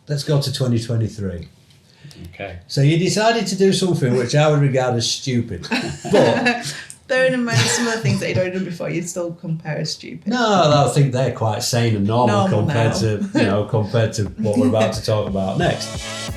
let's go to 2023. Okay. So you decided to do something which I would regard as stupid, but bearing in mind some of the things that you'd already done before, you'd still compare as stupid. no, I think they're quite sane and normal compared to what we're about to talk about next.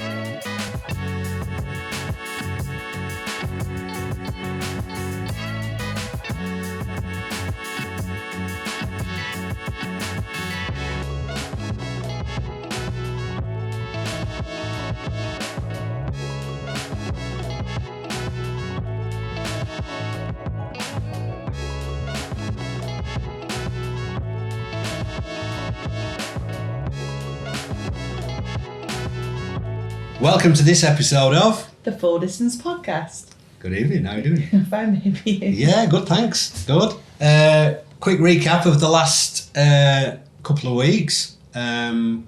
Welcome to this episode of The Full Distance Podcast. Good evening, how are you doing? Fine, maybe. Yeah, good, thanks. Good. Quick recap of the last couple of weeks. 3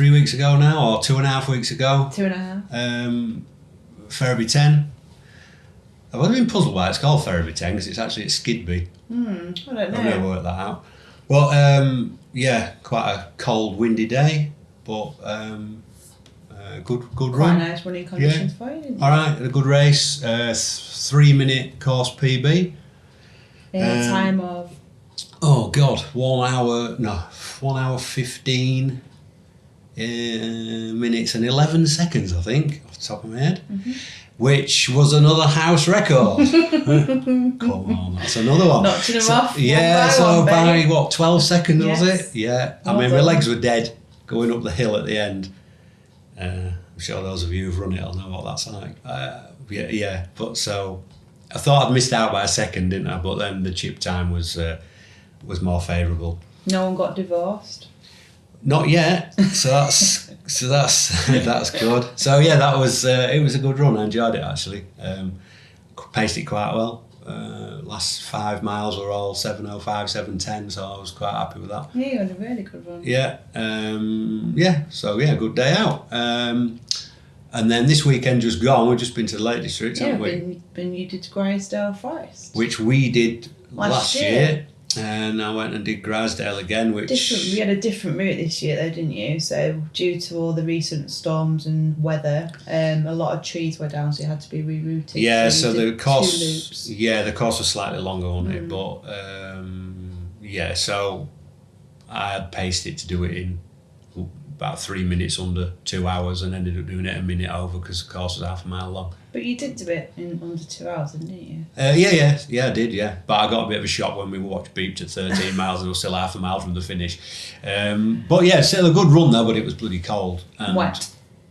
weeks ago now, or 2.5 weeks ago. 2.5. Ferriby 10. I've always been puzzled why it's called Ferriby 10 because it's actually at Skidby. I don't know. I've never worked that out. Well, yeah, quite a cold, windy day, but good Quite run. nice running conditions for you, didn't you? All right, a good race. 3-minute course PB. In a time of? Oh God, 1 hour 15 minutes and 11 seconds, I think, off the top of my head. Mm-hmm. Which was another house record. Come on, that's another one. Notching them off. Yeah, so by what, 12 seconds yes. was it? Yeah. I mean, my legs were dead going up the hill at the end. I'm sure those of you who've run it will know what that's like. Yeah. But so I thought I'd missed out by a second, didn't I? But then the chip time was more favourable. No one got divorced. Not yet. So that's that's good. So yeah, that was it was a good run. I enjoyed it actually. Paced it quite well. Last 5 miles were all 7:05, 7:10, so I was quite happy with that. Yeah, you had a really good run. Yeah. So yeah, good day out. And then this weekend just gone, we've just been to the Lake District, haven't we? You did Grisdale Forest. Which we did last year. year. And I went and did Grisdale again, which... We had a different route this year though, didn't you? So due to all the recent storms and weather, a lot of trees were down, so it had to be rerouted. Yeah, so the course... 2 loops. Yeah, the course was slightly longer on it, but yeah, so I had paced it to do it in about 3 minutes under 2 hours and ended up doing it a minute over because the course was half a mile long. But you did do it in under 2 hours, didn't you? Yeah, I did, yeah. But I got a bit of a shock when we watched Beeped at 13 miles and it was still half a mile from the finish. But yeah, still a good run though, but it was bloody cold. And wet.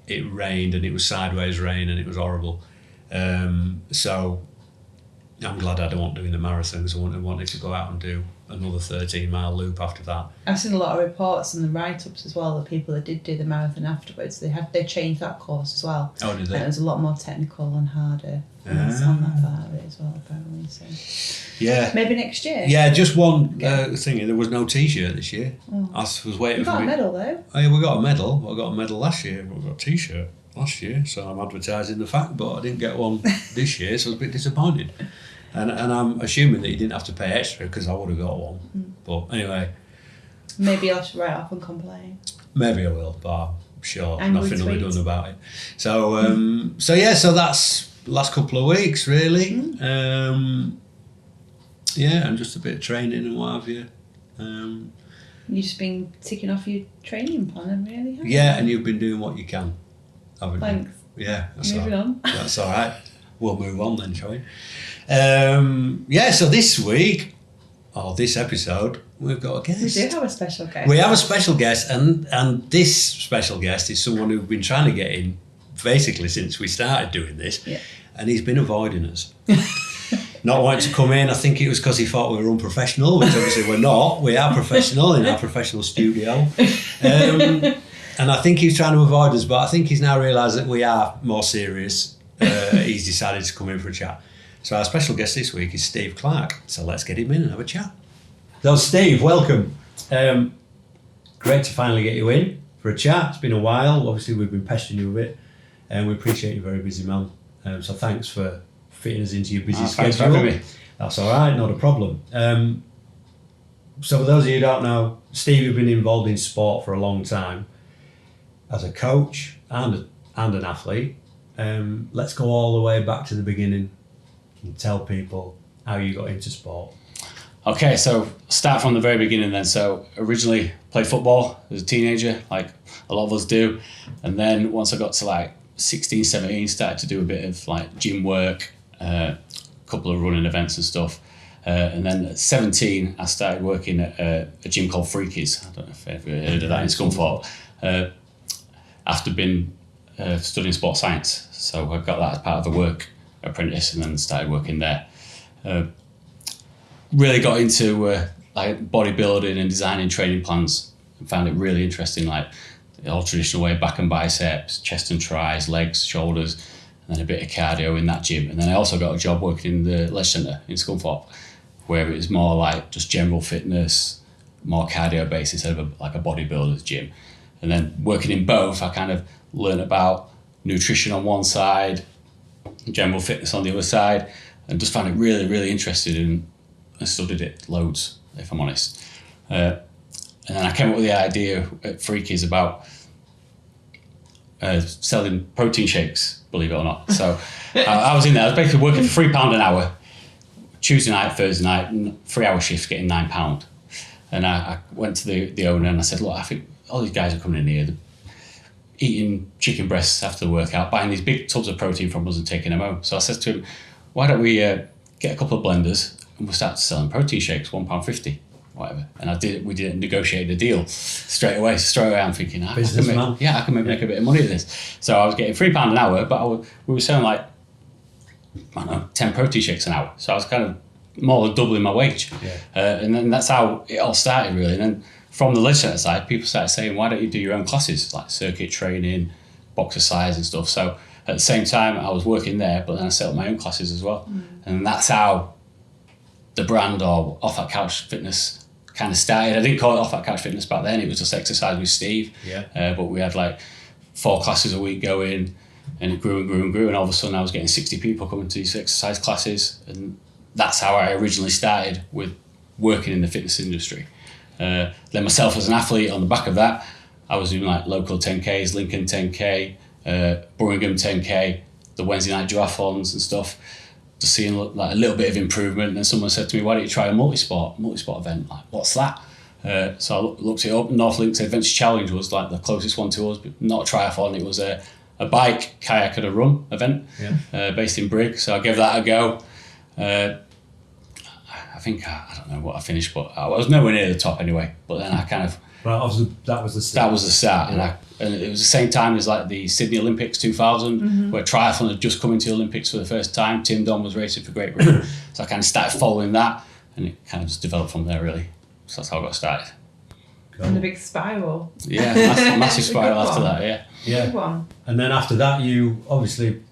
It rained and it was sideways rain and it was horrible. So I'm glad I don't doing the marathon because I wanted to go out and do another 13-mile loop after that. I've seen a lot of reports and the write-ups as well, the people that did do the marathon afterwards, they changed that course as well. Oh, did they? And it was a lot more technical and harder on that part of it as well, apparently. So yeah. Maybe next year. Yeah, just one thing. There was no T-shirt this year. Oh. I was waiting for me. You got a medal though. Oh, yeah, we got a medal. I got a medal last year. We got a T-shirt last year, so I'm advertising the fact, but I didn't get one this year, so I was a bit disappointed. And I'm assuming that you didn't have to pay extra because I would have got one. But anyway. Maybe I'll write off and complain. Maybe I will, but I'm sure nothing will be done about it. So so that's the last couple of weeks really. Yeah, and just a bit of training and what have you. You've just been ticking off your training plan, really, haven't you? Yeah, and you've been doing what you can. Thanks. Yeah, that's Moving on. That's all right. We'll move on then, shall we? Yeah, so this week, or this episode, we've got a guest. We do have a special guest. We have a special guest, and this special guest is someone who's been trying to get in basically since we started doing this, and he's been avoiding us. Not wanting to come in. I think it was because he thought we were unprofessional, which obviously we're not. We are professional in our professional studio. And I think he's trying to avoid us, but I think he's now realised that we are more serious. He's decided to come in for a chat. So our special guest this week is Steve Clark. So let's get him in and have a chat. So Steve, welcome. Great to finally get you in for a chat. It's been a while. Obviously we've been pestering you a bit, and we appreciate you, very busy man. So thanks for fitting us into your busy schedule. Thanks for having me. That's all right, not a problem. So for those of you who don't know, Steve, you've been involved in sport for a long time. as a coach and an athlete. Let's go all the way back to the beginning and tell people how you got into sport. Okay, so start from the very beginning then. So originally played football as a teenager, like a lot of us do. And then once I got to like 16, 17, started to do a bit of like gym work, a couple of running events and stuff. And then at 17, I started working at a gym called Freakies. I don't know if you've ever heard of that in Scunthorpe. After being studying sports science. So I got that as part of a work apprentice and then started working there. Really got into like bodybuilding and designing training plans and found it really interesting, like the old traditional way, back and biceps, chest and tris, legs, shoulders, and then a bit of cardio in that gym. And then I also got a job working in the leisure centre in Scunthorpe, where it was more like just general fitness, more cardio based instead of like a bodybuilder's gym. And then working in both, I kind of learned about nutrition on one side, general fitness on the other side, and just found it really, really interesting. I studied it loads, if I'm honest. And then I came up with the idea at Freakies about selling protein shakes, believe it or not. So I was in there, I was basically working for £3 an hour, Tuesday night, Thursday night, 3-hour shifts, getting £9. And I went to the owner and I said, look, I think all these guys are coming in here, eating chicken breasts after the workout, buying these big tubs of protein from us and taking them home. So I said to him, why don't we get a couple of blenders and we'll start selling protein shakes, £1.50, whatever. And we didn't negotiate the deal straight away. So straight away I'm thinking, I can maybe make a bit of money at this. So I was getting £3 an hour, but we were selling like, I don't know, 10 protein shakes an hour. So I was kind of more than doubling my wage. Yeah. And then that's how it all started really. And then from the leisure centre side, people started saying, why don't you do your own classes, like circuit training, boxercise and stuff. So at the same time, I was working there, but then I set up my own classes as well. And that's how the brand or Off That Couch Fitness kind of started. I didn't call it Off That Couch Fitness back then, it was just Exercise with Steve. Yeah. But we had like 4 classes a week going, and it grew and grew and grew, and all of a sudden I was getting 60 people coming to these exercise classes, and that's how I originally started with working in the fitness industry. Then myself as an athlete, on the back of that, I was doing like local 10Ks, Lincoln 10K, Birmingham 10K, the Wednesday night duathlons and stuff, just seeing like a little bit of improvement. And then someone said to me, why don't you try a multi-sport event? Like, what's that? So I looked it up. North Links Adventure Challenge was like the closest one to us, but not a triathlon. It was a bike, kayak and a run event based in Brigg. So I gave that a go. I think, I don't know what I finished, but I was nowhere near the top anyway. But then I kind of... Well, obviously that was the start. That was the start. Yeah. And it was the same time as like the Sydney Olympics 2000, where triathlon had just come into the Olympics for the first time. Tim Don was racing for Great Britain. So I kind of started following that, and it kind of just developed from there, really. So that's how I got started. Cool. And a big spiral. Yeah, massive spiral after that, yeah. Good one. And then after that, you obviously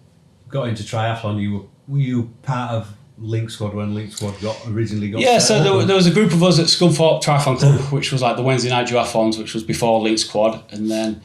got into triathlon. Were you part of Link Squad when Link Squad originally got Yeah, set so up? there was a group of us at Scunthorpe Triathlon Club, which was like the Wednesday night duathlons, which was before Link Squad, and then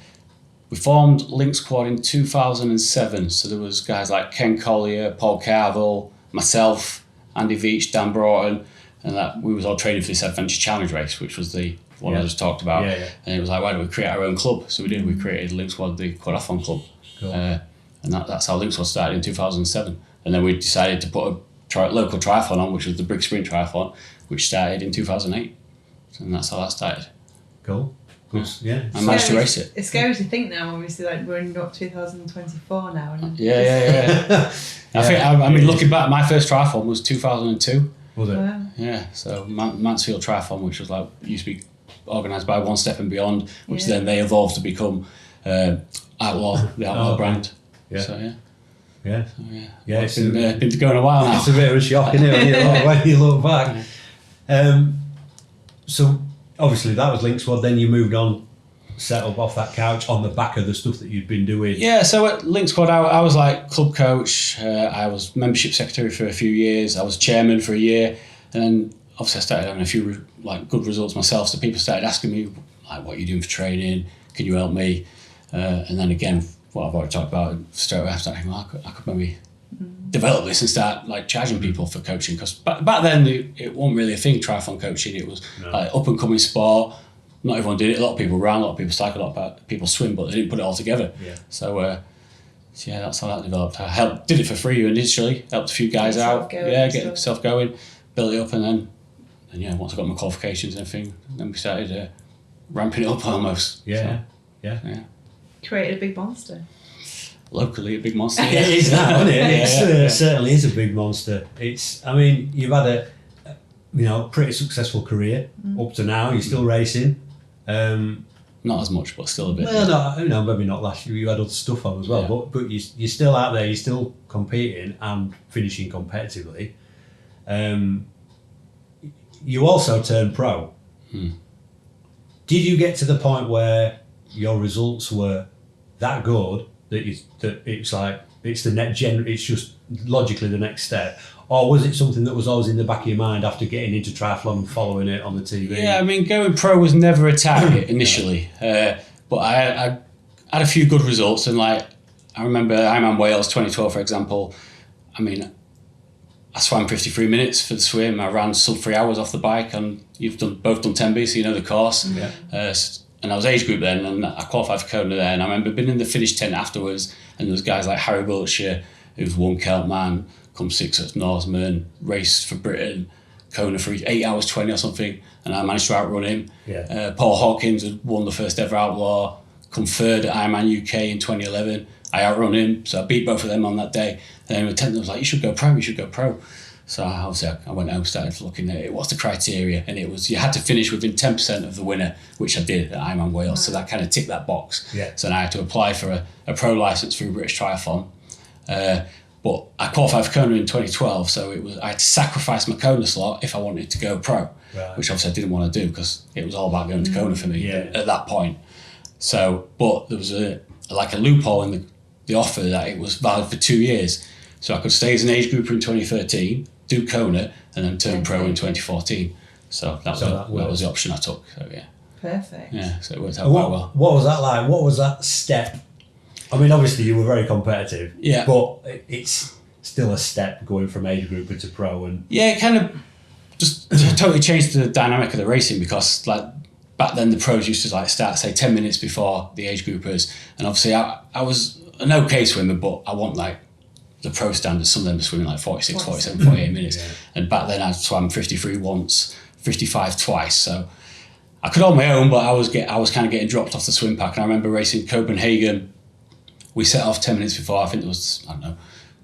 we formed Link Squad in 2007. So there was guys like Ken Collier, Paul Carville, myself, Andy Veach, Dan Broughton, and that we was all training for this Adventure Challenge race, which was the one I just talked about. And it was like, why don't we create our own club? So we did. We created Link Squad, the Quadathlon Club. Cool. And that's how Link Squad started in 2007. And then we decided to put a local triathlon on, which was the Brigg Sprint Triathlon, which started in 2008. And that's how that started. Cool. Yeah. I managed to race it. It's scary to think now, obviously, like we're in 2024 now. And Yeah. I mean, looking back, my first triathlon was 2002. Was it? Wow. Yeah, so Mansfield Triathlon, which was like, used to be organised by One Step and Beyond, which then they evolved to become Outlaw, the Outlaw brand. Yeah. So, yeah. Yeah. So, yeah. Yeah, It's been going a while now. It's a bit of a shock, isn't it, when you look back. So obviously that was Link Squad, then you moved on, set up Off That Couch on the back of the stuff that you'd been doing. Yeah, so at Link Squad, I was like club coach, I was membership secretary for a few years, I was chairman for a year, and then obviously I started having a few like good results myself, so people started asking me, like, what are you doing for training, can you help me? And then again, what I've already talked about, straight away I started thinking, well, I could maybe develop this and start like charging people for coaching, because back then it wasn't really a thing, triathlon coaching. It was like up and coming sport, not everyone did it. A lot of people ran, a lot of people cycled, a lot of people swim, but they didn't put it all together. Yeah. So yeah, that's how that developed. I did it for free initially, helped a few guys out. Get myself going, built it up, and then once I got my qualifications and everything, then we started ramping it up almost. Yeah. Created a big monster. Locally, a big monster. It is now, isn't it? It certainly is a big monster. You've had a pretty successful career up to now. You're still racing. Not as much, but still a bit. Well, no, maybe not last year. You had other stuff on as well, but you're still out there. You're still competing and finishing competitively. You also turned pro. Did you get to the point where your results were that good that it's just logically the next step, or was it something that was always in the back of your mind after getting into triathlon and following it on the TV? Yeah, going pro was never a target initially, but I had a few good results, and I remember Ironman Wales 2012, for example. I swam 53 minutes for the swim. I ran sub 3 hours off the bike, and you've both done 10B, so you know the course. Yeah. And I was age group then, and I qualified for Kona there. And I remember being in the finish tent afterwards, and there was guys like Harry Wiltshire, who's won Keltman, come 6th at Norseman, raced for Britain, Kona for 8 hours 20 or something, and I managed to outrun him. Yeah. Paul Hawkins had won the first ever Outlaw, come third at Ironman UK in 2011. I outrun him, so I beat both of them on that day. And then the tent was like, you should go pro. So obviously I went home, started looking at it, what's the criteria, and it was you had to finish within 10% of the winner, which I did at Ironman Wales, so that kind of ticked that box. Yeah. So now I had to apply for a pro licence through British Triathlon. But I qualified for Kona in 2012, so I had to sacrifice my Kona slot if I wanted to go pro, which obviously I didn't want to do because it was all about going to Kona for me at that point. So, but there was a loophole in the offer that it was valid for 2 years. So I could stay as an age grouper in 2013, do Kona, and then turn pro in 2014. So that was the option I took. So yeah. Perfect. Yeah, so it worked out quite well. What was that like? What was that step? Obviously you were very competitive. Yeah. But it's still a step going from age grouper to pro, and it kind of just totally changed the dynamic of the racing, because back then the pros used to start say 10 minutes before the age groupers, and obviously I was an okay swimmer, but I want the pro standards. Some of them are swimming 46, 47, 48 minutes. Yeah. And back then I swam 53 once, 55 twice. So I could hold my own, but I was kind of getting dropped off the swim pack. And I remember racing Copenhagen. We set off 10 minutes before. I think there was,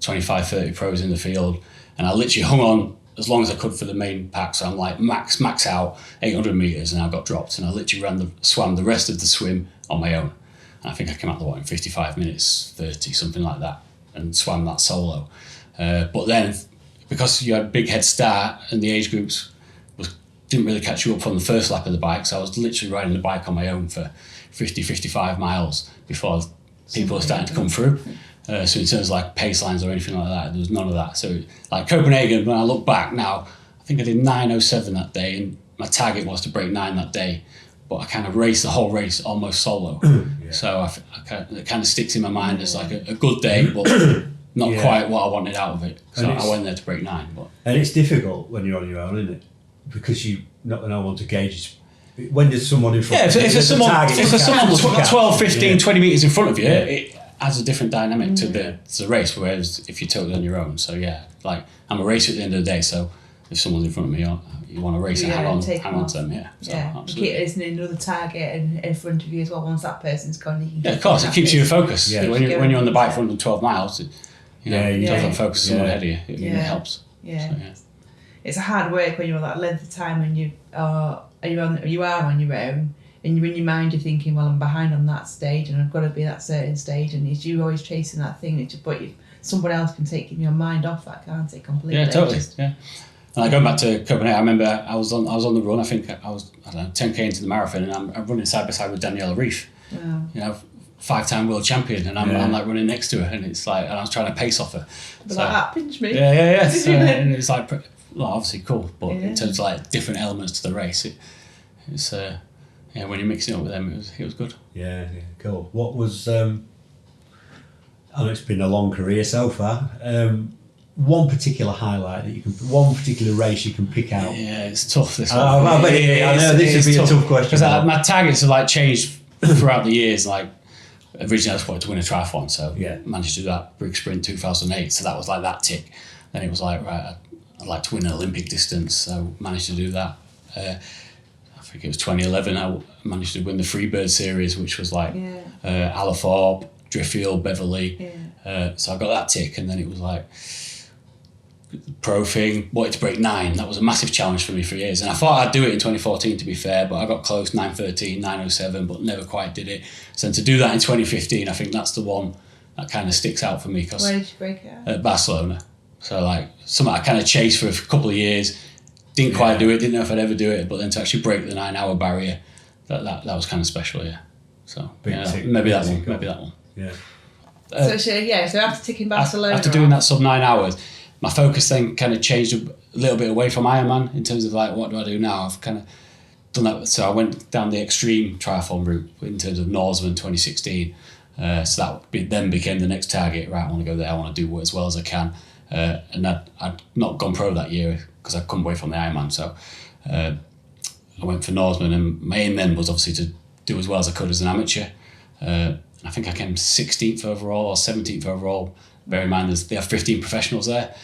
25, 30 pros in the field. And I literally hung on as long as I could for the main pack. So I'm max out 800 metres, and I got dropped. And I literally swam the rest of the swim on my own. And I think I came out the water in 55 minutes, 30, something like that, and swam that solo. But then, because you had a big head start and the age groups didn't really catch you up from the first lap of the bike, so I was literally riding the bike on my own for 50, 55 miles before people were starting to come through. So in terms of pace lines or anything like that, there was none of that. So Copenhagen, when I look back now, I think I did 9:07 that day, and my target was to break 9 that day. But I kind of raced the whole race almost solo. So it kind of sticks in my mind as a good day, but not quite what I wanted out of it. So I went there to break 9. And it's difficult when you're on your own, isn't it? Because you not want to gauge. When there's someone in front of you. If there's someone 12, 15, 20 metres in front of you, it adds a different dynamic to the race, whereas if you're totally on your own. So I'm a racer at the end of the day, so if someone's in front of me, you want to race and hang on to them, So, absolutely. Keep listening to another target and in front of you as well. Once that person's gone, you can of course, it keeps you in focus. Yeah. When you're on the bike for 112 miles, you don't have focus on someone ahead of you. It helps. Yeah. So, it's a hard work when you're on that length of time and you are on your own, and in your mind you're thinking, well, I'm behind on that stage and I've got to be at that certain stage, and it's you always chasing that thing, but someone else can take your mind off that, can't it, completely? Yeah, totally. And going back to Copenhagen, I remember I was on the run. I think I was 10k into the marathon, and I'm running side by side with Daniela Reef. Wow. 5-time world champion, and I'm running next to her, and it's and I was trying to pace off her. Pinch me. Yeah. So, and it's obviously cool, but in terms of different elements to the race, it's when you're mixing it up with them, it was good. Yeah, cool. What was? I know it's been a long career so far. one particular highlight that one particular race you can pick out? Yeah, it's tough this one. I know this would be a tough question. Because my targets have like changed throughout the years. Like originally I just wanted to win a triathlon, so managed to do that Brig Sprint 2008. So that was like that tick. Then it was like, right, I'd like to win an Olympic distance, so managed to do that. I think it was 2011, I managed to win the Freebird series, which was like Alathorpe, Driffield, Beverley. So I got that tick, and then it was like pro thing, wanted to break 9. That was a massive challenge for me for years, and I thought I'd do it in 2014 to be fair, but I got close, 9:13, 9:07, but never quite did it. So to do that in 2015, I think that's the one that kind of sticks out for me. Cause where did you break it out? At Barcelona. So like something I kind of chased for a couple of years, didn't quite do it, didn't know if I'd ever do it, but then to actually break the 9-hour barrier, that was kind of special, So maybe that one. Yeah. So after ticking Barcelona, after doing that sub 9 hours, my focus then kind of changed a little bit away from Ironman in terms of like, what do I do now? I've kind of done that. So I went down the extreme triathlon route in terms of Norseman 2016. So that then became the next target. Right, I want to go there. I want to do as well as I can. And I'd not gone pro that year because I couldn't away from the Ironman. So I went for Norseman, and my aim then was obviously to do as well as I could as an amateur. I think I came 16th overall or 17th overall. Bear in mind, they have 15 professionals there.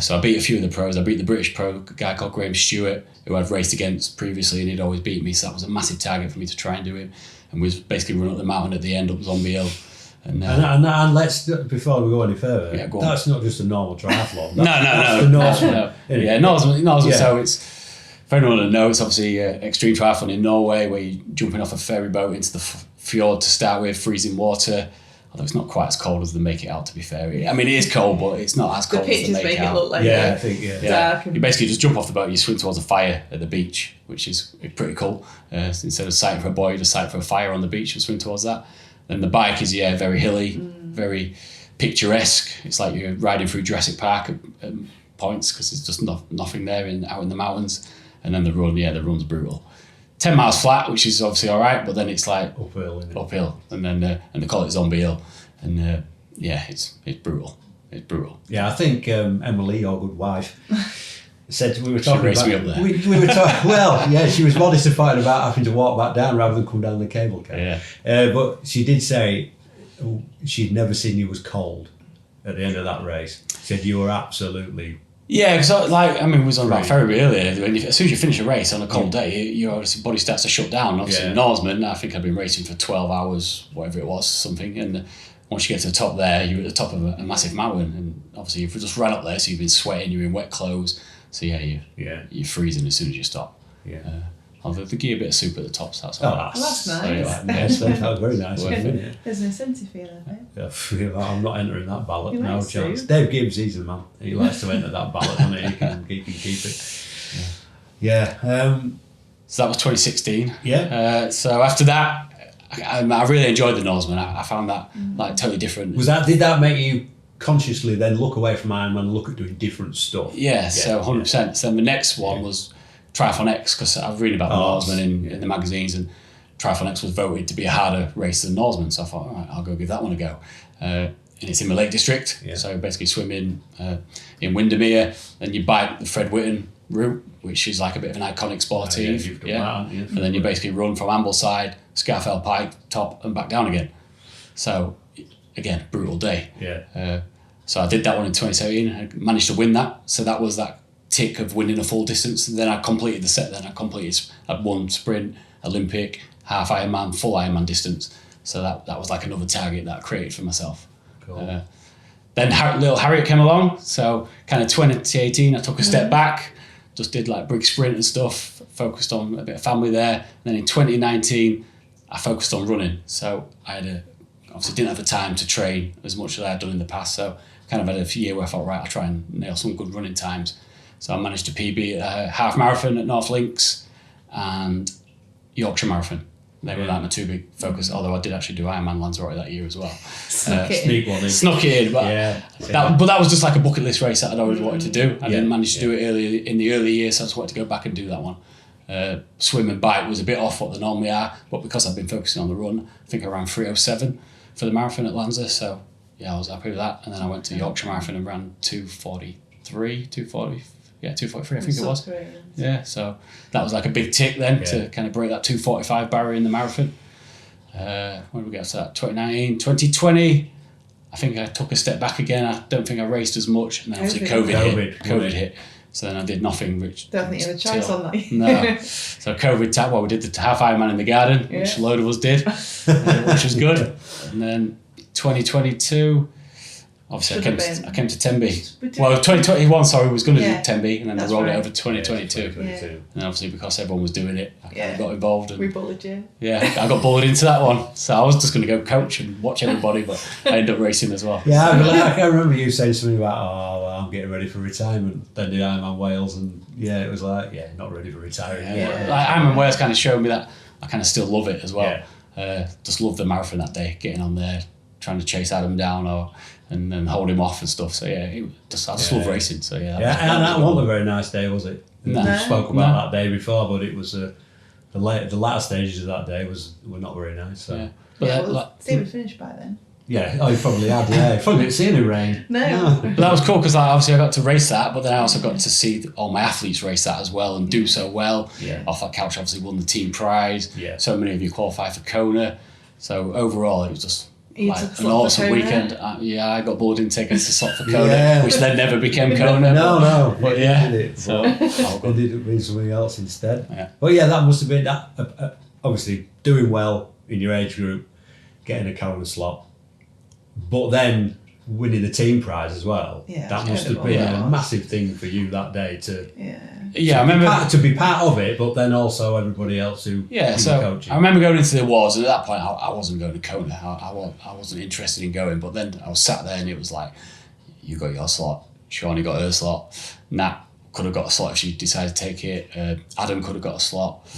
So I beat a few of the pros. I beat the British pro, a guy called Graham Stewart, who I'd raced against previously, and he'd always beat me. So that was a massive target for me to try and do him. And we was basically run up the mountain at the end, up Zombie Hill. And let's, before we go any further, that's not just a normal triathlon. That's the Norseman. Yeah, Norseman. So it's, for anyone to know, it's obviously extreme triathlon in Norway, where you're jumping off a ferry boat into the fjord to start with, freezing water. Although it's not quite as cold as they make it out, to be fair. I mean, it is cold, but it's not as cold as they make it out. The pictures make it look like I think, dark. You basically just jump off the boat, you swim towards a fire at the beach, which is pretty cool. Instead of sighting for a boy, you just sight for a fire on the beach and swim towards that. And the bike is, very hilly, very picturesque. It's like you're riding through Jurassic Park at points, because there's just nothing there out in the mountains. And then the run's brutal. 10 miles flat, which is obviously all right, but then it's like uphill, and then and they call it Zombie Hill, and it's brutal. It's brutal. Yeah, I think Emily, your good wife, said we were talking about. Me up there. We were talking. Well, yeah, she was modest about having to walk back down rather than come down the cable car. Yeah. But she did say she'd never seen you as cold at the end of that race. She said you were absolutely. Yeah, because we was on about ferry earlier. As soon as you finish a race on a cold day, your body starts to shut down. Obviously, Norseman, I think I'd been racing for 12 hours, whatever it was, something. And once you get to the top there, you're at the top of a massive mountain. And obviously, you've just run up there, so you've been sweating, you're in wet clothes. So you're freezing as soon as you stop. Yeah. Although they give you a bit of soup at the top, so that's all right. That's nice. Yes, that was very nice. There's an incentive feel, I think. I'm not entering that ballot. You No like chance. soup? Dave Gibbs, he's the man. He likes to enter that ballot, doesn't he? He can keep it. Yeah. So that was 2016. Yeah. So after that, I really enjoyed the Norseman. I found that totally different. Did that make you consciously then look away from Ironman and look at doing different stuff? Yeah, so 100%. So the next one was Triathlon X, because I've read about the Norseman in the magazines, and Triathlon X was voted to be a harder race than Norseman. So I thought, all right, I'll go give that one a go. And it's in the Lake District, so basically swim in Windermere, then you bike the Fred Whitten route, which is like a bit of an iconic sportive. And then you basically run from Ambleside, Scarfell Pike, top, and back down again. So again, brutal day. So I did that one in 2017. I managed to win that. So that was that tick of winning a full distance. And then I completed the set. I'd won sprint, Olympic, half Ironman, full Ironman distance. So that was like another target that I created for myself. Cool. Then little Harriet came along. So kind of 2018, I took a step back, just did like Brig Sprint and stuff, focused on a bit of family there. And then in 2019, I focused on running. So I obviously didn't have the time to train as much as I had done in the past. So kind of had a year where I thought, right, I'll try and nail some good running times. So I managed to PB a half marathon at North Links and Yorkshire Marathon. They were like my two big focus, although I did actually do Ironman Lanzarote that year as well. Sneak one in. Snuck it in, but that was just like a bucket list race that I'd always wanted to do. I didn't manage to do it in the early years, so I just wanted to go back and do that one. Swim and bike was a bit off what they normally are, but because I've been focusing on the run, I think I ran 3:07 for the marathon at Lanza, so I was happy with that. And then I went to Yorkshire Marathon and ran 2:43, I think it was. Yeah, so that was like a big tick then to kind of break that 2:45 barrier in the marathon. When did we get to that? 2019, 2020. I think I took a step back again. I don't think I raced as much, and then obviously COVID hit. So then I did nothing. Which don't think you had a choice on that. No. So COVID we did the half Ironman in the garden, which a load of us did, which was good. And then 2022. Obviously, I came to Tembe. Well, 2021, was going to do Tembe, and then I rolled it over to 2022. And obviously, because everyone was doing it, I kind of got involved. And, we bullied you. Yeah, I got bullied into that one. So I was just going to go coach and watch everybody, but I ended up racing as well. Yeah, I can remember you saying something about, I'm getting ready for retirement. Then did Ironman Wales, and it was like, not ready for retiring. Like Ironman Wales kind of showed me that I kind of still love it as well. Just loved the marathon that day, getting on there, trying to chase Adam down and then hold him off and stuff. So I just love racing. So and that wasn't a very nice day, was it? No. We spoke about that day before, but it was the latter stages of that day were not very nice. So. But we finished by then. Yeah, you probably had. Yeah, you probably didn't see any rain. No. But that was cool because obviously I got to race that, but then I also got to see all my athletes race that as well and do so well. Yeah. Off that couch, obviously won the team prize. Yeah. So many of you qualified for Kona. So overall, it was just You like took an slot awesome for Kona? weekend. I got boarding tickets to slot for Kona, which then never became Kona. No. But Did it? So It did be something else instead. Yeah. But that must have been that. Obviously, doing well in your age group, getting a Kona slot, but then winning the team prize as well. Yeah, that must have been a massive thing for you that day to. Yeah, I remember to be part of it, but then also everybody else who so coaching. I remember going into the awards, and at that point I wasn't going to Kona. I wasn't interested in going, but then I was sat there and it was like, you got your slot, Shawnee got her slot, Nat could have got a slot if she decided to take it, Adam could have got a slot,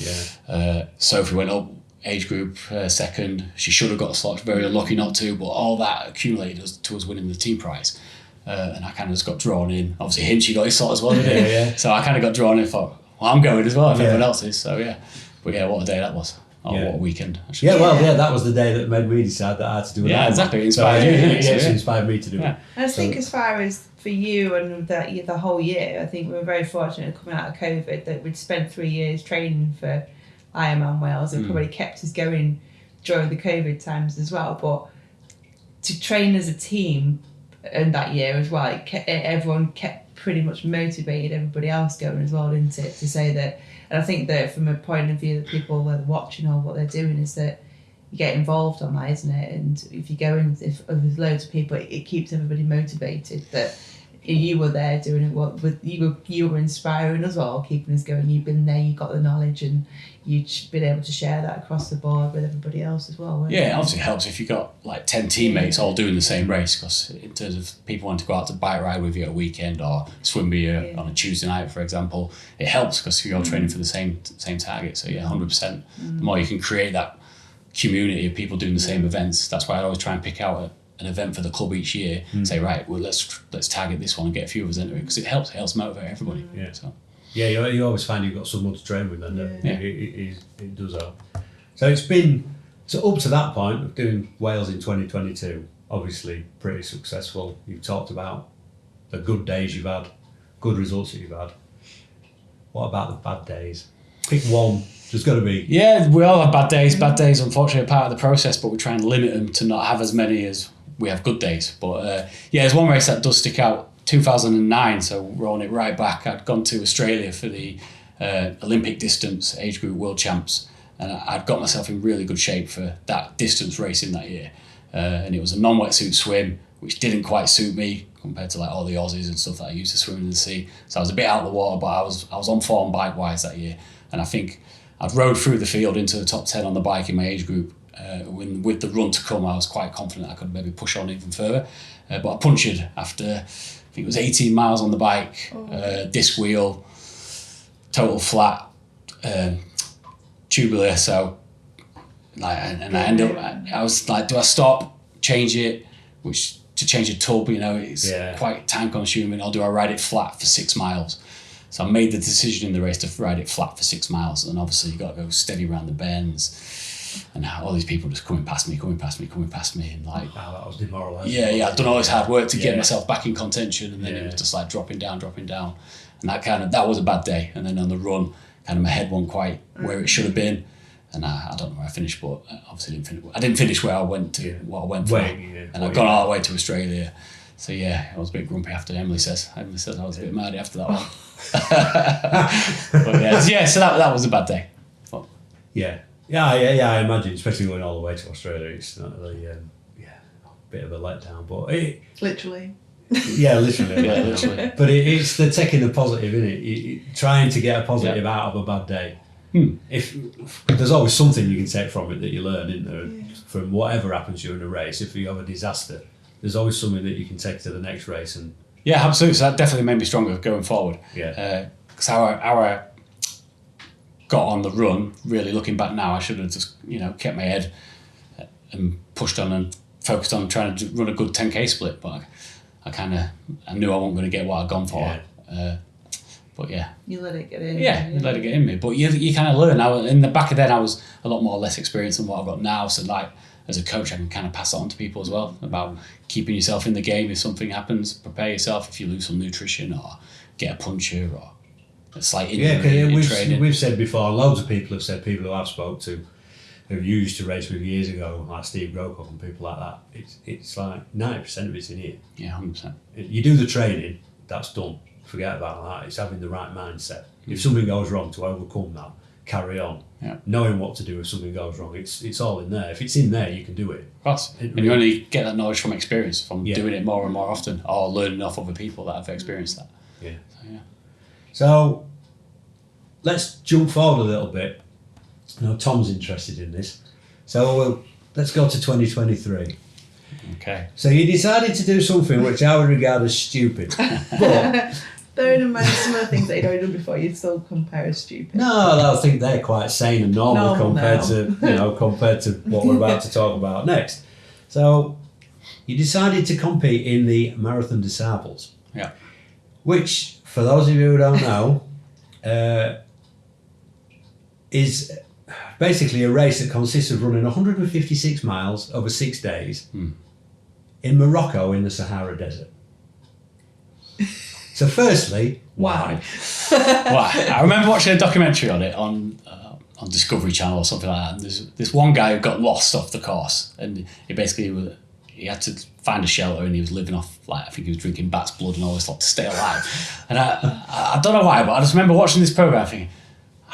Sophie went up age group second, she should have got a slot, very unlucky not to, but all that accumulated to us winning the team prize. And I kind of just got drawn in. Obviously, Hinchy got his slot as well, didn't he? So I kind of got drawn in. Thought, I'm going as well if everyone else is. So but what a day that was. What a weekend. That was the day that made me decide that I had to do it. Yeah, exactly. It inspired you, didn't it? It inspired me to do it. And I think as far as for you and the whole year, I think we were very fortunate coming out of COVID that we'd spent 3 years training for Ironman Wales and probably kept us going during the COVID times as well. But to train as a team in that year as well, everyone kept pretty much motivated everybody else going as well, didn't it? To say that, and I think that from a point of view that people are watching or what they're doing is that you get involved on that, isn't it? And if you go in, if there's loads of people, it keeps everybody motivated. That you were there doing it. You were inspiring us all, keeping us going. You've been there, you got the knowledge, and you've been able to share that across the board with everybody else as well. Yeah, it obviously helps if you've got like 10 teammates all doing the same race, because in terms of people wanting to go out to bike ride with you at a weekend or swim with you on a Tuesday night, for example, it helps because you're all training for the same target. So 100%. The more you can create that community of people doing the same events, that's why I always try and pick out an event for the club each year. Say, right, well, let's target this one and get a few of us into it, because it helps motivate everybody. Yeah, you always find you've got someone to train with, and it does help. So it's been up to that point of doing Wales in 2022. Obviously, pretty successful. You've talked about the good days you've had, good results that you've had. What about the bad days? Pick one. There's got to be. Yeah, we all have bad days. Bad days, unfortunately, are part of the process, but we try and limit them to not have as many as we have good days. But there's one race that does stick out. 2009, so rolling it right back, I'd gone to Australia for the Olympic distance age group world champs, and I'd got myself in really good shape for that distance racing that year. And it was a non-wetsuit swim, which didn't quite suit me compared to like all the Aussies and stuff that I used to swim in the sea. So I was a bit out of the water, but I was on form bike-wise that year. And I think I'd rode through the field into the top 10 on the bike in my age group. With the run to come, I was quite confident I could maybe push on even further. But I punctured after, I think it was 18 miles on the bike, disc wheel, total flat, tubular. So, and I ended up, I was like, do I stop, change it? Which, to change a tub, it's quite time consuming, or do I ride it flat for 6 miles? So I made the decision in the race to ride it flat for 6 miles, and obviously you got to go steady around the bends. And all these people just coming past me, and like, that was demoralising. Yeah, I'd done all this hard work to get myself back in contention, and then it was just like dropping down, and that was a bad day. And then on the run, kind of my head wasn't quite where it should have been, and I don't know where I finished, but obviously I didn't finish where I went to, what I went for, and I've gone all the way to Australia. So yeah, I was a bit grumpy after. Emily said I was a bit mad after that one. But so that was a bad day. But, Yeah, I imagine, especially going all the way to Australia, it's not really, a bit of a letdown. But Literally. literally. But it's the taking the positive, isn't it? Trying to get a positive out of a bad day. If there's always something you can take from it that you learn, isn't there? From whatever happens during a race, if you have a disaster, there's always something that you can take to the next race. And yeah, absolutely. So that definitely made me stronger going forward. Yeah. Because how I got on the run, really looking back now, I should have just, kept my head and pushed on and focused on trying to run a good 10k split. But I knew I wasn't going to get what I'd gone for. But yeah. You let it get in. Yeah, you let it get in me. But you kind of learn. In the back of then, I was a lot more less experienced than what I've got now. So like, as a coach, I can kind of pass it on to people as well about keeping yourself in the game. If something happens, prepare yourself. If you lose some nutrition or get a puncture or a slight injury in training. We've said before, loads of people have said, people who I've spoke to, who used to race with years ago, like Steve Grocock and people like that, it's like 90% of it's in here. Yeah, 100%. You do the training, that's done. Forget about that. It's having the right mindset. If something goes wrong, to overcome that, carry on. Yeah. Knowing what to do if something goes wrong. It's all in there. If it's in there, you can do it. Of course. And you only get that knowledge from experience, from doing it more and more often, or learning off other people that have experienced that. Yeah. So let's jump forward a little bit. I know Tom's interested in this. So let's go to 2023. Okay. So you decided to do something which I would regard as stupid. But bearing in mind some of the things that you'd already done before, you'd still compare as stupid. no, I think they're quite sane and normal compared to what we're about to talk about next. So you decided to compete in the Marathon des Sables. Yeah. Which, for those of you who don't know, is basically a race that consists of running 156 miles over 6 days in Morocco in the Sahara Desert. So firstly, why? Why? I remember watching a documentary on it on Discovery Channel or something like that. And there's this one guy who got lost off the course, and he had to find a shelter, and he was living off, like, I think he was drinking bat's blood and all this lot to stay alive. And I don't know why, but I just remember watching this program thinking,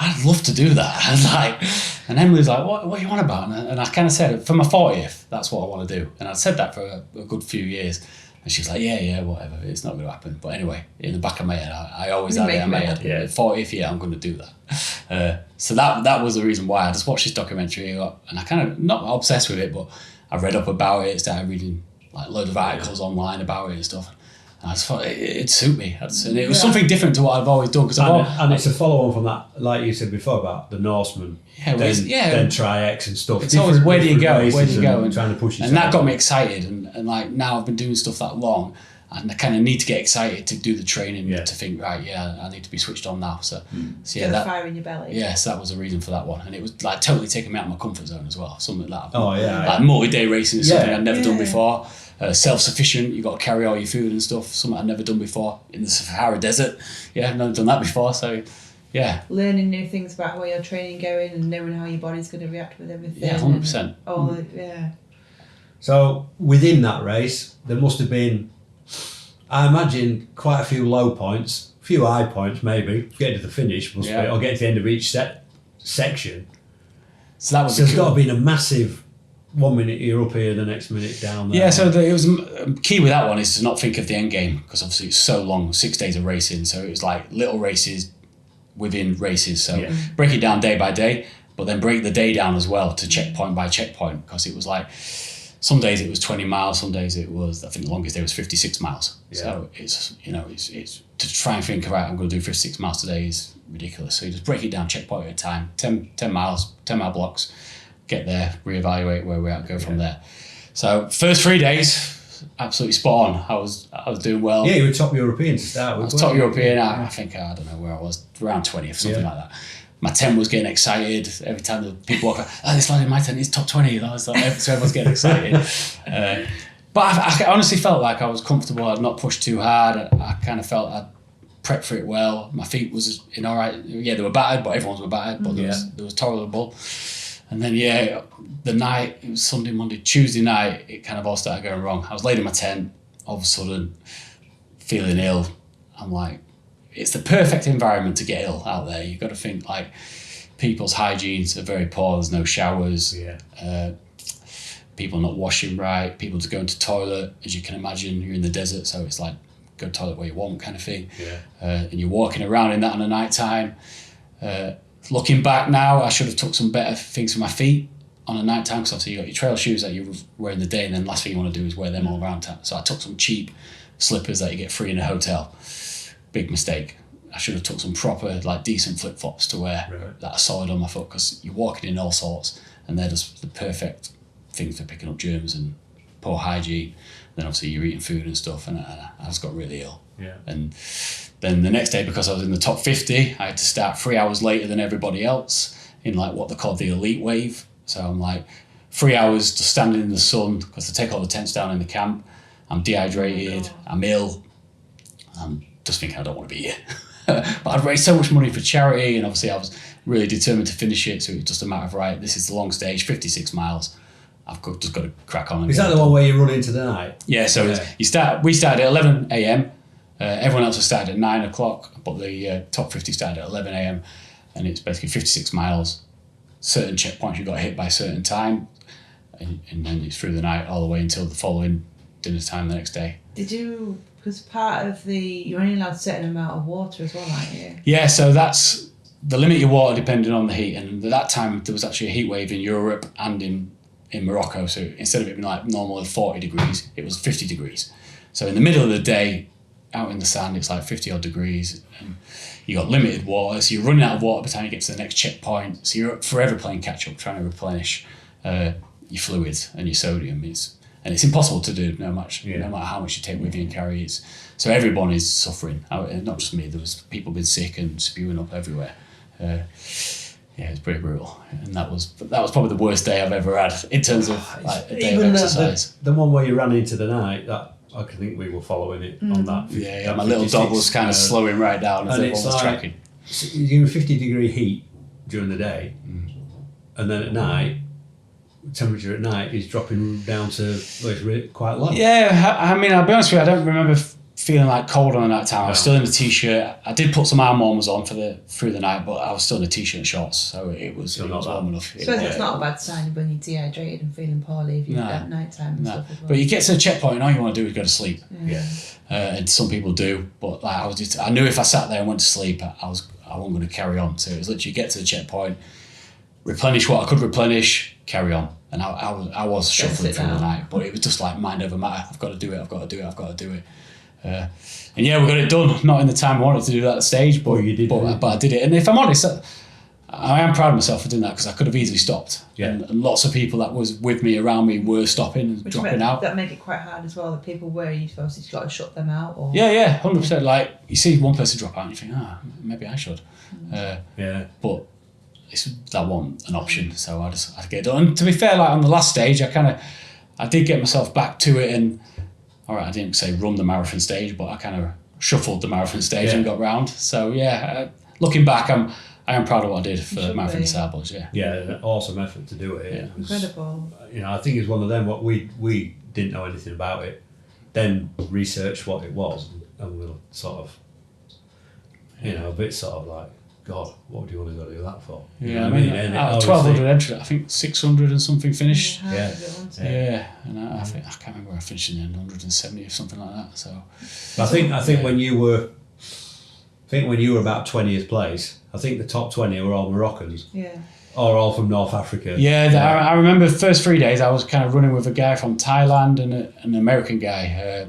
I'd love to do that. And Emily was like, what are you on about? And I kind of said, for my 40th, that's what I want to do. And I'd said that for a good few years. And she was like, yeah, whatever, it's not going to happen. But anyway, in the back of my head, I always had it in my head, 40th, I'm going to do that. So that was the reason why. I just watched this documentary, and I kind of, not obsessed with it, but I read up about it, started reading like loads of articles online about it and stuff. And I just thought it'd suit me. And it was something different to what I've always done. And it's a follow-on from that, like you said before, about the Norseman, then Tri-X and stuff. It's always, where do you go? And trying to push yourself. And that got me excited. And like, now I've been doing stuff that long, and I kind of need to get excited to do the training to think, right, I need to be switched on now. So get the fire in your belly. Yes, that was the reason for that one. And it was like totally taking me out of my comfort zone as well. Something like that. Like multi-day racing is something I'd never done before. Self-sufficient, you've got to carry all your food and stuff, something I'd never done before in the Sahara Desert. I've never done that before, so learning new things about how your training going and knowing how your body's going to react with everything. 100%. So within that race, there must have been, I imagine, quite a few low points, a few high points maybe, getting to the finish, or getting to the end of each section. So there's got to be a massive, 1 minute you're up here, the next minute down there. Yeah, so it was key with that one is to not think of the end game, because obviously it's so long, 6 days of racing. So it was like little races within races. So break it down day by day, but then break the day down as well to checkpoint by checkpoint, because it was like some days it was 20 miles, some days it was, I think the longest day was 56 miles. So it's to try and think, right, I'm going to do 56 miles today is ridiculous. So you just break it down checkpoint at a time, 10 miles, 10 mile blocks. Get there, reevaluate where we're at, go from there. So first 3 days, absolutely spot on. I was doing well. Yeah, you were top European to start with. I was top European. I think, I don't know where I was, around 20th, something like that. my tent was getting excited every time the people walk. Oh, this lad in my tent is top 20. And I was like, so everyone's getting excited. But I honestly felt like I was comfortable. I'd not pushed too hard. I kind of felt I'd prepped for it well. My feet was in all right. Yeah, they were battered, but everyone's were battered. But there was tolerable. And then the night, it was Sunday, Monday, Tuesday night, it kind of all started going wrong. I was laid in my tent, all of a sudden feeling ill. I'm like, it's the perfect environment to get ill out there. You've got to think like people's hygienes are very poor. There's no showers. People not washing right. People just going to toilet. As you can imagine, you're in the desert, so it's like go to toilet where you want kind of thing. And you're walking around in that on a night time. Looking back now, I should have took some better things for my feet on a night time, because obviously you got your trail shoes that you wear in the day, and then the last thing you want to do is wear them all around town. So I took some cheap slippers that you get free in a hotel. Big mistake. I should have took some proper, like, decent flip-flops to wear that are solid on my foot, because you're walking in all sorts, and they're just the perfect things for picking up germs and poor hygiene. Then obviously you're eating food and stuff, and I just got really ill. And then the next day, because I was in the top 50, I had to start 3 hours later than everybody else in like what they call the elite wave. So I'm like 3 hours just standing in the sun, because they take all the tents down in the camp. I'm dehydrated, I'm ill, I'm just thinking I don't want to be here. But I'd raised so much money for charity, and obviously I was really determined to finish it, so it was just a matter of, right, this is the long stage, 56 miles. I've just got to crack on. Is that the one where you run into the night? Yeah, so we started at 11 a.m. Everyone else has started at 9 o'clock, but the top 50 started at 11 a.m. and it's basically 56 miles. Certain checkpoints you've got to hit by a certain time, and then it's through the night all the way until the following dinner time the next day. Did you, because part of you're only allowed a certain amount of water as well, aren't you? Yeah, so that's the limit your water depending on the heat, and at that time there was actually a heat wave in Europe and in Morocco, so instead of it being like normal 40 degrees, it was 50 degrees. So in the middle of the day, out in the sand, it's like 50 odd degrees, and you got limited water, so you're running out of water by the time you get to the next checkpoint, so you're forever playing catch up, trying to replenish your fluids and your sodium. And it's impossible to do no matter how much you take with you and carry. So everyone is suffering, not just me. There was people been sick and spewing up everywhere. It's pretty brutal, and that was probably the worst day I've ever had in terms of like a day of exercise. The one where you ran into the night, that I think we were following it on that. Yeah, my little dog was kind of slowing right down as everyone was tracking. You're in 50-degree heat during the day, and then at night, temperature at night is dropping down to it's really quite low. Yeah, I mean, I'll be honest with you, I don't remember feeling like cold on the night time. I was still in a t-shirt. I did put some arm warmers on through the night, but I was still in a t-shirt and shorts, so it was warm enough. So it's not a bad sign when you're dehydrated and feeling poorly if you've got night time and stuff as well. But you get to the checkpoint and all you want to do is go to sleep. And some people do, but like I knew if I sat there and went to sleep, I wasn't going to carry on. So it was literally get to the checkpoint, replenish what I could replenish, carry on. And I was shuffling through the night, but it was just like mind over matter. I've got to do it. And yeah, we got it done. Not in the time I wanted to do that stage, but you did. But I did it. And if I'm honest, I am proud of myself for doing that, because I could have easily stopped. And lots of people that was with me, around me, were stopping and dropping out. That made it quite hard as well. The people were you supposed to got to shut them out, or 100%. Like you see one person drop out, and you think, maybe I should. But that wasn't an option, so I had to get it done. And to be fair, like on the last stage, I did get myself back to it, and all right, I didn't say run the marathon stage, but I kind of shuffled the marathon stage and got round. So looking back, I am proud of what I did for Marathon Sables. An awesome effort to do it. It was incredible. I think it's one of them. What we didn't know anything about it, then researched what it was, and we were sort of, a bit sort of like, God, what do you want to go do that for? Yeah, I mean, out of 1,200 entries, I think 600 and something finished. And I think I can't remember where I finished in 170 or something like that. So, I think when you were about 20th place, I think the top 20 were all Moroccans. Or all from North Africa. I remember the first 3 days I was kind of running with a guy from Thailand and an American guy,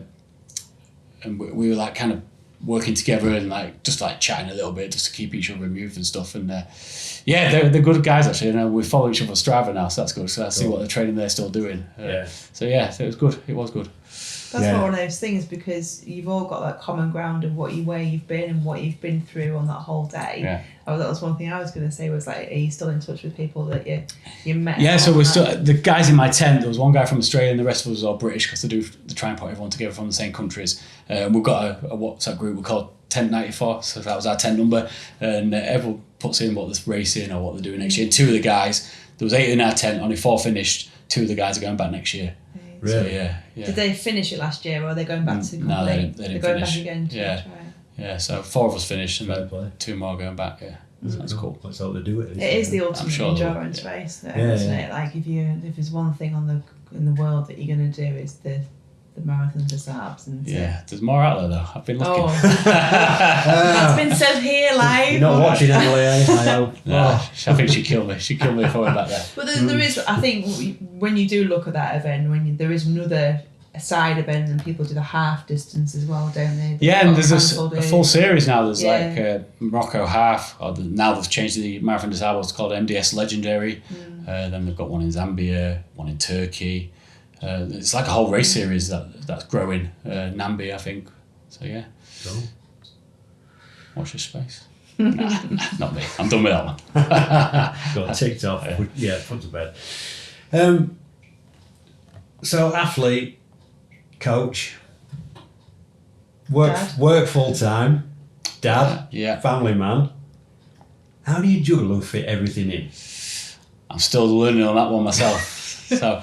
and we were like kind of working together and like just like chatting a little bit just to keep each other moved and stuff. And Yeah, they're good guys actually. You know, we follow each other on Strava now, so that's good. So I see what they're training they're still doing. So it was good. It was good. That's one of those things, because you've all got that common ground of where you've been and what you've been through on that whole day. Yeah. Oh, that was one thing I was going to say, was like, are you still in touch with people that you met? Yeah, so we're still, the guys in my tent, there was one guy from Australia and the rest of us are all British, because they try and put everyone together from the same countries. We've got a WhatsApp group we call Tent 94, so that was our tent number, and everyone puts in what they're racing or what they're doing next year. And 2 of the guys, there was 8 in our tent, only 4 finished. 2 of the guys are going back next year. Really? So, yeah. Did they finish it last year, or are they going back to complete? No, they didn't going finish. back again to try? Yeah, so 4 of us finished and then 2 more going back, So that's cool. That's how they do it. It is the ultimate endurance race, though, isn't it? Like, if there's one thing in the world that you're going to do, is the marathon for Sables. And there's more out there though. I've been looking. That's been said here live. You're not watching Emily, I hope. No, I think she'd kill me. She'd kill me if I went back there. But there is, I think, when you do look at that event, there is another side event, and people do the half distance as well, don't they? Yeah, and there's a full series now. There's like Morocco half, or now they've changed the Marathon des Sables. It's called MDS Legendary. Then they've got one in Zambia, one in Turkey. It's like a whole race series that's growing. Nambi, I think. So yeah. Cool. Watch this space. Nah, not me. I'm done with that one. Got ticked off. Put to bed. So athlete, coach, work full time, dad, family man. How do you juggle and fit everything in? I'm still learning on that one myself. So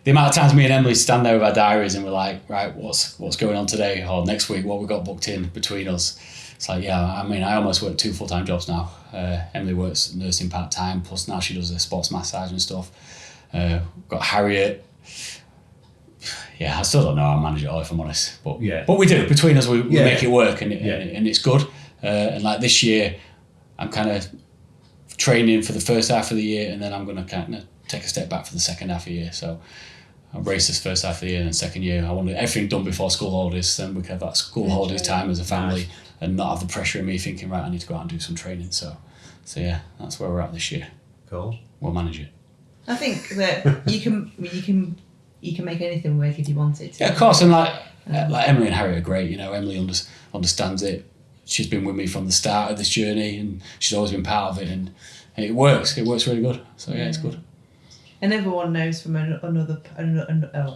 the amount of times me and Emily stand there with our diaries and we're like, right, what's going on today or next week, what we got booked in between us. It's like, I almost work 2 full-time jobs now. Emily works nursing part-time, plus now she does the sports massage and stuff. Got Harriet. Yeah, I still don't know how I manage it all, if I'm honest. But we do. Between us, we make it work, and it's good. And like this year, I'm kind of training for the first half of the year, and then I'm going to kind of take a step back for the second half of the year. So I'll race this first half of the year, and then second year, I want everything done before school holidays. Then we can have that school holidays time as a family, and not have the pressure of me thinking, right, I need to go out and do some training. So yeah, that's where we're at this year. Cool. We'll manage it. I think that you can make anything work if you want it to. Yeah, of course, and like Emily and Harry are great. You know, Emily understands it. She's been with me from the start of this journey, and she's always been part of it, and it works. It works really good. So yeah, it's good. And everyone knows from another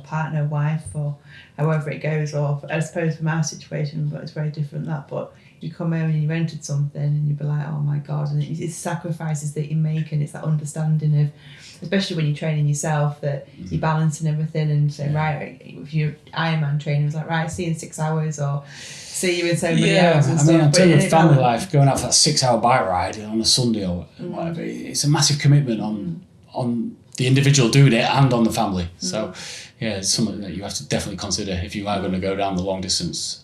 partner, wife, or however it goes, or I suppose from our situation, but it's very different that. But you come home and you rented something, and you'd be like, oh my God, and it's sacrifices that you make, and it's that understanding of, especially when you're training yourself, that you're balancing everything and saying, right, if you're Ironman training, it's like, right, see you in 6 hours, or see you in so many hours and stuff. In terms of family life, going out for that 6-hour bike ride on a Sunday or whatever, it's a massive commitment on the individual doing it and on the family. So yeah, it's something that you have to definitely consider if you are going to go down the long distance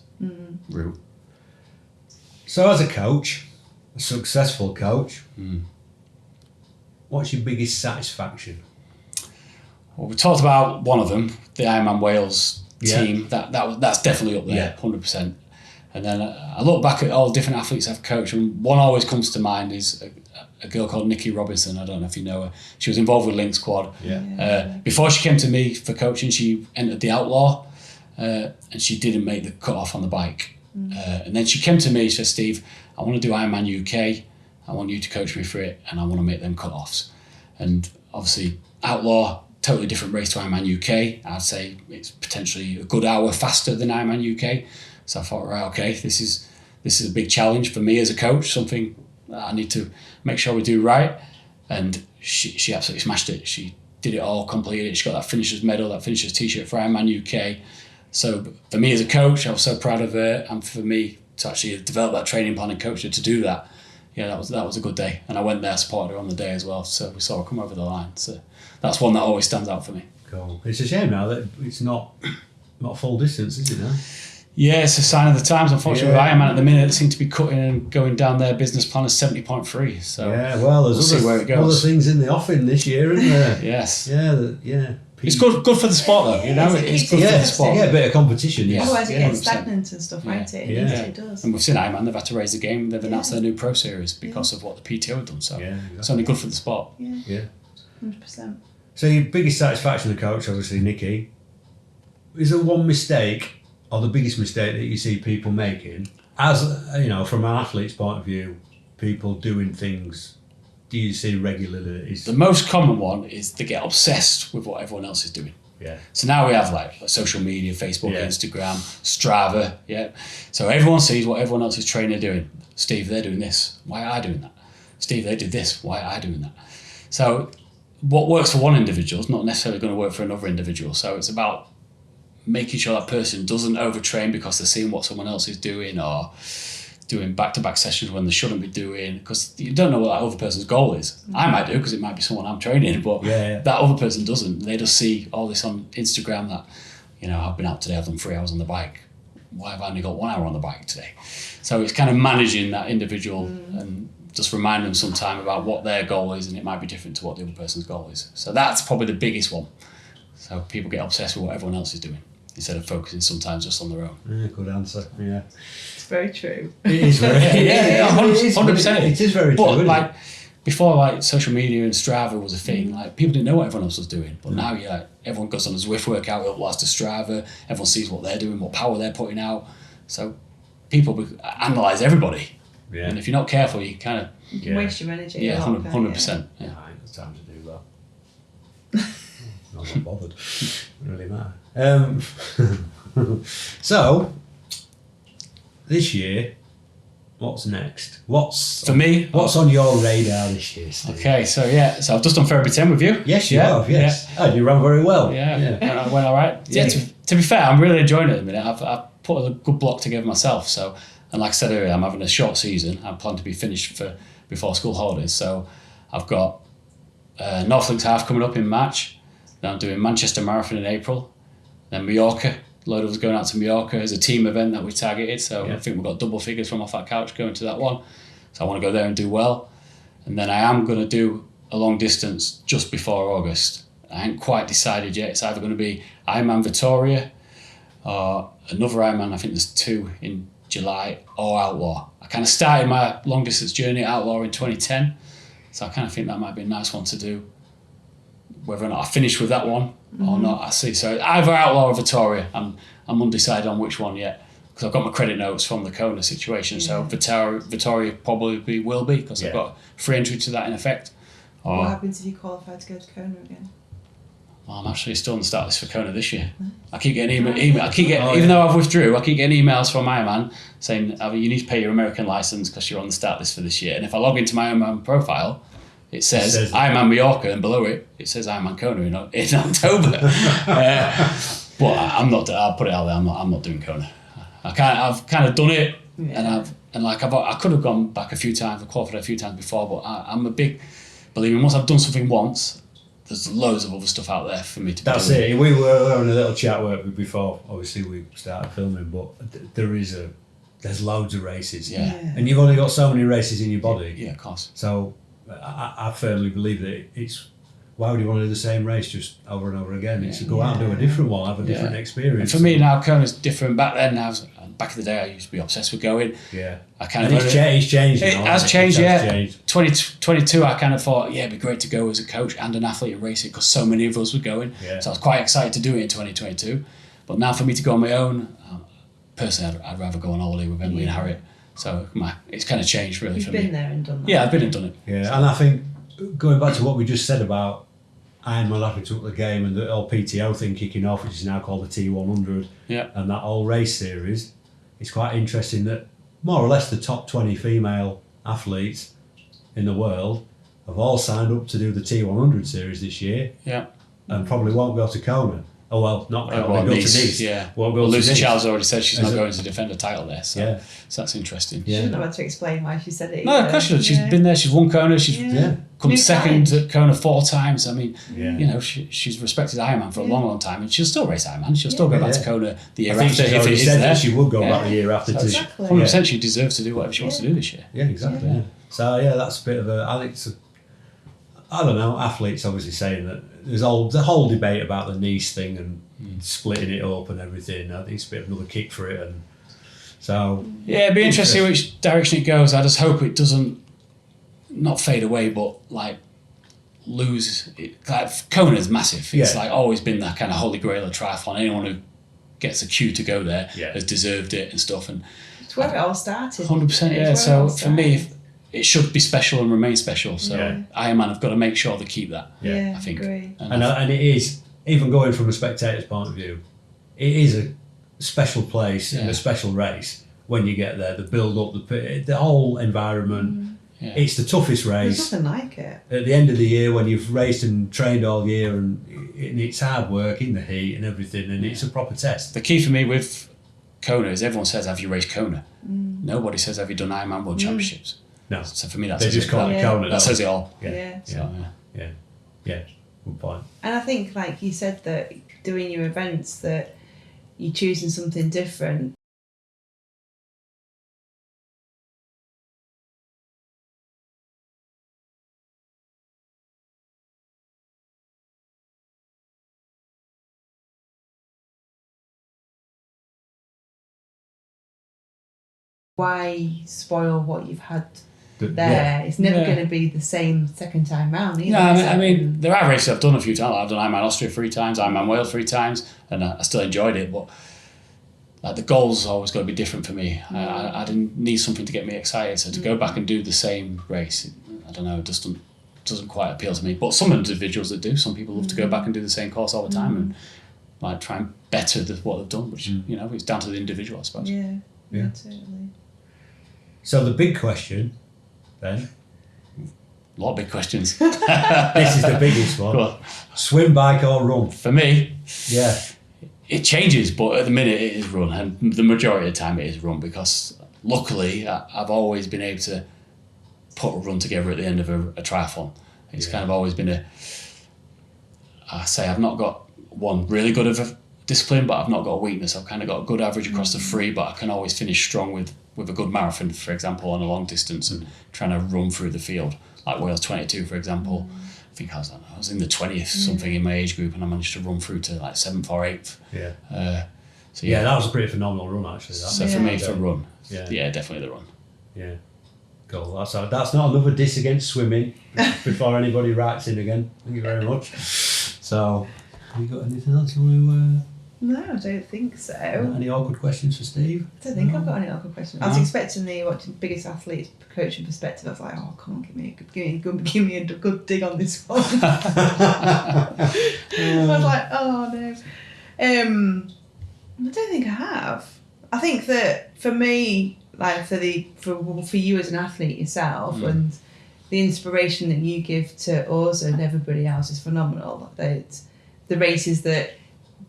route. So as a coach, a successful coach, what's your biggest satisfaction? Well, we talked about one of them, the Ironman Wales team. That's definitely up there, 100%. And then I look back at all the different athletes I've coached, and one always comes to mind is a girl called Nikki Robinson. I don't know if you know her. She was involved with Link Squad. Before she came to me for coaching, she entered the Outlaw, and she didn't make the cut-off on the bike. And then she came to me, she said, Steve, I want to do Ironman UK. I want you to coach me for it, and I want to make them cut-offs. And obviously, Outlaw, totally different race to Ironman UK. I'd say it's potentially a good hour faster than Ironman UK. So I thought, right, okay, this is a big challenge for me as a coach, something that I need to make sure we do right. And she absolutely smashed it. She did it all, completed it. She got that finisher's medal, that finisher's t-shirt for Ironman UK. So for me as a coach, I was so proud of her, and for me to actually develop that training plan and coach her to do that, that was a good day. And I went there, supported her on the day as well. So we saw her come over the line. So that's one that always stands out for me. Cool. It's a shame now that it's not full distance, is it now? Yeah, it's a sign of the times. Unfortunately, with Ironman at the minute, they seem to be cutting and going down their business plan as 70.3. So there's we'll see where it goes. other things in the offing this year, isn't there? Yes. Yeah. It's good for the sport though, you know. It's good for the sport. Yeah, a bit of competition. Yeah. Otherwise, it gets 100%. stagnant and stuff, right? It does. And we've seen Ironman, they've had to raise the game. They've announced their new pro series because of what the PTO have done. So it's only good for the sport. Yeah. 100%. So your biggest satisfaction as a coach, obviously, Nikki, is there one mistake or the biggest mistake that you see people making? As you know, from an athlete's point of view, people doing things. Do you see regularly? The most common one is they get obsessed with what everyone else is doing. Yeah. So now we have like social media, Facebook, Instagram, Strava. Yeah. So everyone sees what everyone else is training doing. Steve, they're doing this. Why are I doing that? Steve, they did this. Why are I doing that? So what works for one individual is not necessarily going to work for another individual. So it's about making sure that person doesn't overtrain because they're seeing what someone else is doing or doing back-to-back sessions when they shouldn't be doing, because you don't know what that other person's goal is. I might do because it might be someone I'm training, but that other person doesn't. They just see all this on Instagram that, you know, I've been out today, I've done 3 hours on the bike. Why have I only got 1 hour on the bike today? So it's kind of managing that individual and just remind them sometime about what their goal is, and it might be different to what the other person's goal is. So that's probably the biggest one. So people get obsessed with what everyone else is doing instead of focusing sometimes just on their own. Yeah, good answer. Yeah. It's very true. It is very 100%. It is very true. But like before, like social media and Strava was a thing. Like people didn't know what everyone else was doing, but now everyone goes on a Zwift workout, uploads to Strava. Everyone sees what they're doing, what power they're putting out. So people analyze everybody, and if you're not careful, you kind of you can waste your energy. Yeah, 100%. Yeah, I ain't got time to do that. I'm not bothered. It doesn't really matter. So, this year, what's next? What's for me? What's on your radar this year, Steve? Okay, so I've just done February 10 with you. Yes, you have. Yes, and you ran very well. Yeah. Went all right. Yeah. To be fair, I'm really enjoying it at the minute. I've put a good block together myself. So, and like I said earlier, I'm having a short season. I plan to be finished before school holidays. So, I've got North Links Half coming up in March. Then I'm doing Manchester Marathon in April. Then Mallorca. A load of us going out to Mallorca as a team event that we targeted. So I think we've got double figures from off that couch going to that one. So I want to go there and do well. And then I am going to do a long distance just before August. I ain't quite decided yet. It's either going to be Ironman Victoria or another Ironman. I think there's 2 in July, or Outlaw. I kind of started my long distance journey at Outlaw in 2010. So I kind of think that might be a nice one to do. Whether or not I finish with that one or not, I see. So either Outlaw or Victoria. I'm undecided on which one yet because I've got my credit notes from the Kona situation. So Victoria probably will be because I've got free entry to that in effect. What happens if you qualify to go to Kona again? Well, I'm actually still on the start list for Kona this year. I keep getting email. I keep getting, even though I've withdrew, I keep getting emails from Ironman saying you need to pay your American license because you're on the start list for this year. And if I log into my Ironman profile, it says Ironman Mallorca, and below it says Ironman Kona in October. But I'm not. I'll put it out there. I'm not doing Kona. I've kind of done it, and I could have gone back a few times. I've qualified a few times before, but I'm a big believer. Once I've done something once, there's loads of other stuff out there for me to. That's it. We were having a little chat before. Obviously, we started filming, but there's loads of races. And you've only got so many races in your body. Yeah, of course. So I firmly believe that it's. Why would you want to do the same race just over and over again? It's to go out and do a different one, have a different experience. And for me now, Kona's different. Back in the day, I used to be obsessed with going. Yeah. It's changed now. It has changed, 2022, I kind of thought, it'd be great to go as a coach and an athlete and race it because so many of us were going. Yeah. So I was quite excited to do it in 2022. But now for me to go on my own, personally, I'd rather go on holiday with Emily and Harriet. So it's kind of changed really for me. You've been there and done that. Yeah, I've been and done it. Yeah, and I think going back to what we just said about Ironman having to up the game and the whole PTO thing kicking off, which is now called the T100, and that whole race series, it's quite interesting that more or less the top 20 female athletes in the world have all signed up to do the T100 series this year. Yeah. And probably won't go to Kona. Oh, well, not Kona, go to Nice. Yeah. Won't go to Lucy Nice. Charles already said she's not going to defend a title there. So that's interesting. She didn't know how to explain why she said it. No, of course she does. She's been there, she's won Kona, she's come second at Kona 4 times. I mean, she's respected Ironman for a long, long time, and she'll still race Ironman. She'll still go back to Kona the year after if it is there. She will go back the year after. So 100% she deserves to do whatever she wants to do this year. Yeah, exactly. So that's a bit of I think I don't know, athletes obviously saying that there's the whole debate about the niche thing and splitting it up and everything. I think it's a bit of another kick for it, and so it'd be interesting which direction it goes. I just hope it doesn't not fade away, but like lose. Like Kona's massive. It's like always been that kind of holy grail of triathlon. Anyone who gets a cue to go there has deserved it and stuff. And it's where it all started. 100%, yeah. So for me, it should be special and remain special. So Ironman have got to make sure they keep that. I think. Agree. And it is, even going from a spectator's point of view, it is a special place and a special race when you get there. The build up, the whole environment. It's the toughest race. There's nothing like it. At the end of the year, when you've raced and trained all year, and it's hard work in the heat and everything, and it's a proper test. The key for me with Kona is everyone says, "Have you raced Kona?" Nobody says, "Have you done Ironman World Championships?" No. So for me, they just call it Kona. That says it all. Yeah. Good point. And I think, like you said, that doing your events, that you're choosing something different. Why spoil what you've had there? It's never going to be the same second time round either. No, I mean, there are races I've done a few times. I've done Ironman Austria 3 times, Ironman Wales 3 times, and I still enjoyed it. But like the goals always got to be different for me. I didn't need something to get me excited. So to go back and do the same race, I don't know, it just doesn't quite appeal to me. But some individuals that do. Some people love to go back and do the same course all the time and like try and better what they've done. Which it's down to the individual, I suppose. Yeah, totally. So the big question, then. A lot of big questions. This is the biggest one. Well, swim, bike, or run? For me, yeah, it changes, but at the minute it is run, and the majority of the time it is run because luckily I've always been able to put a run together at the end of a triathlon. It's kind of always been I've not got one really good of a discipline, but I've not got a weakness. I've kind of got a good average across the 3, but I can always finish strong with a good marathon, for example, on a long distance and trying to run through the field. Like Wales 22, for example. I think I was in the 20th something in my age group, and I managed to run through to like 7th or 8th. So that was a pretty phenomenal run actually. So for me, for run, definitely the run. Yeah, cool. That's not another diss against swimming. Before anybody writes in again, thank you very much. So, have you got anything else you want to? No, I don't think so. Any awkward questions for Steve? I don't think I've got any awkward questions. I was expecting the biggest athletes coaching perspective. I was like, oh, come on, give me a good dig on this one. I was like, oh no. I don't think I have. I think that for me, like for you as an athlete yourself, and the inspiration that you give to us and everybody else is phenomenal. That the races that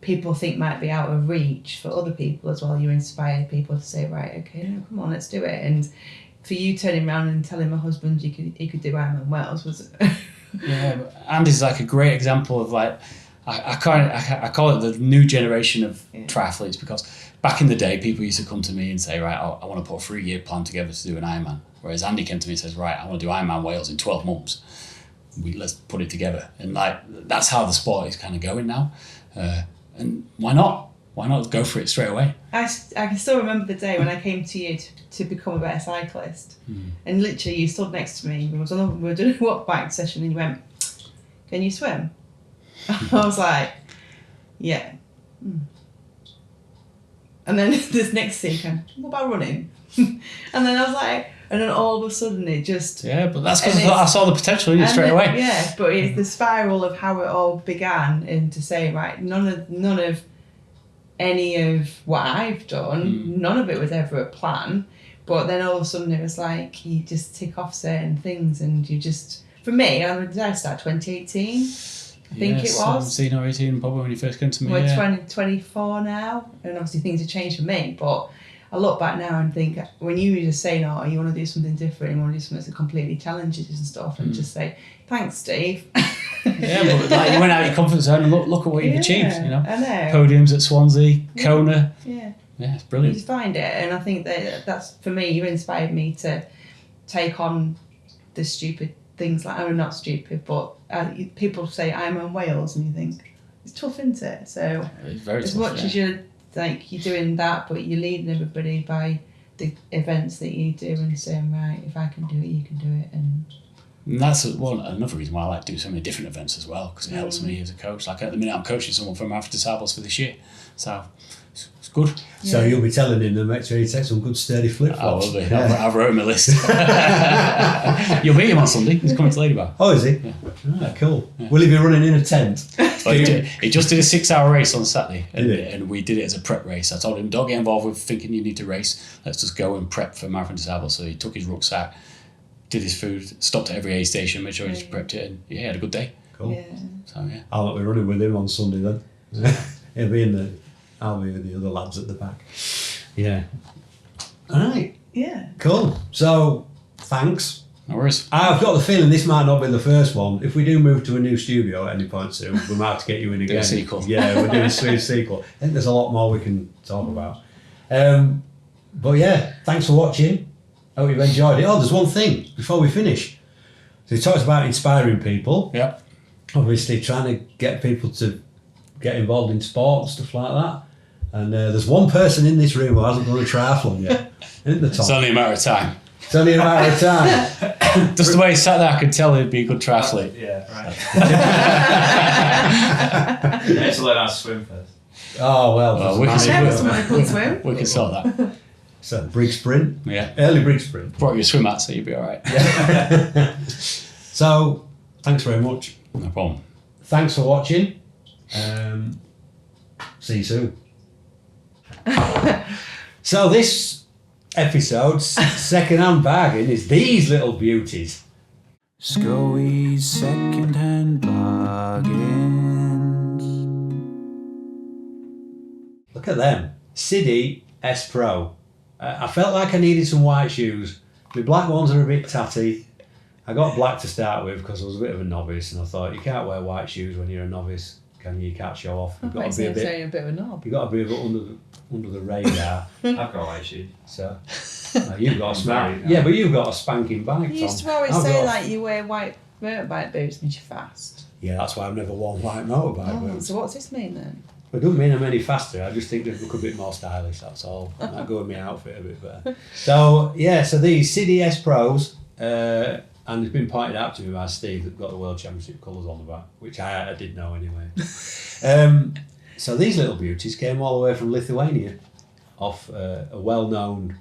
people think might be out of reach for other people as well. You inspire people to say, right, okay, no, come on, let's do it. And for you turning around and telling my husband he could do Ironman Wales was. Andy's like a great example of like I call it the new generation of triathletes, because back in the day people used to come to me and say, right, I want to put a 3-year plan together to do an Ironman. Whereas Andy came to me and says, right, I want to do Ironman Wales in 12 months. Let's put it together. And like that's how the sport is kind of going now. And why not? Why not go for it straight away? I can still remember the day when I came to you to become a better cyclist. And literally you stood next to me. We were doing a walk bike session and you went, can you swim? I was like, yeah. And then this next thing came, what about running? And then I was like, and then all of a sudden it just... Yeah, but that's because I saw the potential in it straight away. Yeah, but it's the spiral of how it all began, and to say, right, none of any of what I've done, none of it was ever a plan, but then all of a sudden it was like you just tick off certain things, and you just... For me, did I start 2018? I think it was. 17 or 18 probably when you first came to me. We're 24 now, and obviously things have changed for me, but... I look back now and think when you were just saying, oh, you want to do something different, you want to do something that completely challenges and stuff, and just say, thanks, Steve. Yeah, but like you went out of your comfort zone and look at what you've achieved, you know. I know. Podiums at Swansea, Kona. Yeah, it's brilliant. You just find it, and I think that's for me. You inspired me to take on the stupid things like, I'm not stupid, but people say I'm on Wales, and you think it's tough, isn't it? So It's very as tough, much as you're doing that, but you're leading everybody by the events that you do and saying, right, if I can do it, you can do it. And that's another reason why I like to do so many different events as well, because it helps me as a coach. Like at the minute, I'm coaching someone from Marathon Sables for this year, so it's good. So you'll be telling him to make sure he takes some good sturdy flip flops. I will be. I've wrote him a list. You'll meet him on Sunday. He's coming to Ladybar. Oh, is he? Yeah. Cool. Yeah. Will he be running in a tent? He just did a 6-hour race on Saturday, Did and we did it as a prep race. I told him, don't get involved with thinking you need to race. Let's just go and prep for Marathon Sables. So he took his rucksack, did his food, stopped at every aid station, made sure he just prepped it, and he had a good day. Cool. yeah. So yeah. I'll be running with him on Sunday then. I'll be with the other lads at the back. Yeah. All right. Yeah. Cool. So, thanks. No worries. I've got the feeling this might not be the first one. If we do move to a new studio at any point soon, we might have to get you in again. Do a sequel. Yeah, we're doing a sequel. I think there's a lot more we can talk about. But yeah, thanks for watching. I hope you've enjoyed it. Oh, there's one thing before we finish. So we talked about inspiring people. Yep. Obviously trying to get people to get involved in sport and stuff like that. And there's one person in this room who hasn't done a triathlon yet. Isn't the top? It's only a matter of time. It's only a matter of time. Just the way he sat there, I could tell he'd be a good triathlete. Yeah, right. You have to learn how to swim first. Oh, well. We can Someone could swim. We can sort that. So, brig sprint. Yeah. Early brig sprint. Brought you a swim hat, so you'll be all right. So, thanks very much. No problem. Thanks for watching. See you soon. So this episode's second-hand bargain is these little beauties. Scoey's second-hand bargains. Look at them. Siddy S Pro. I felt like I needed some white shoes. My black ones are a bit tatty. I got black to start with because I was a bit of a novice, and I thought you can't wear white shoes when you're a novice, can you? You can't show off. You've got to be a bit of a knob. You've got to be a bit under the radar. I've got white shoes. So you've got a married now. yeah, but you've got a spanking bike. You used Tom. to always I've say got- like you wear white motorbike boots and you're fast. Yeah, that's why I've never worn white motorbike Oh, boots. so what's this mean then? It doesn't mean I'm any faster. I just think they look a bit more stylish. That's all. Might go with my outfit a bit better. So yeah, so these Siddy S Pros, and it's been pointed out to me by Steve that got the World Championship colours on the back, which I did know anyway. So these little beauties came all the way from Lithuania, off a well-known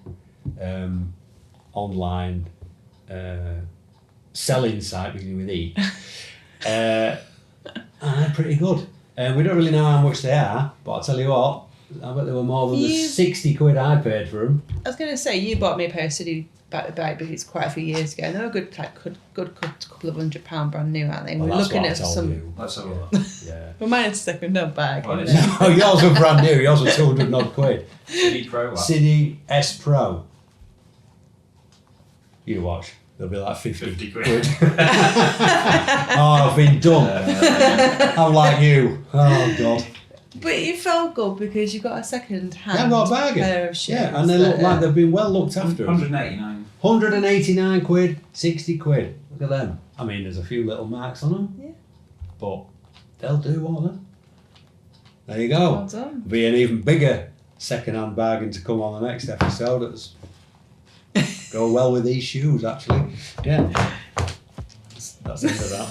online selling site beginning with E. And they're pretty good. We don't really know how much they are, but I'll tell you what, I bet they were more than the 60 quid I paid for them. I was going to say, you bought me a pair of City bike boots quite a few years ago, and they were good, like good couple of £100 brand new, aren't they? Well, We're that's looking what I at told some. you. Let's have a look. Yeah. Well, mine is second-hand bag. Well, isn't it? Oh, yours were brand new. Yours were 200 odd quid. City Pro. What? Siddy S Pro. You watch. They'll be like 50 quid. Oh, I've been done. I'm like you. Oh, God. But you felt good because you got a second-hand I've got a bargain. pair of shoes. Yeah, and they look like they've been well looked after. 189. 189 quid, 60 quid. Look at them. I mean, there's a few little marks on them. Yeah. But they'll do, won't they? There you go. Well done. Be an even bigger second-hand bargain to come on the next episode. That's go well with these shoes, actually. Yeah. That's the end of that.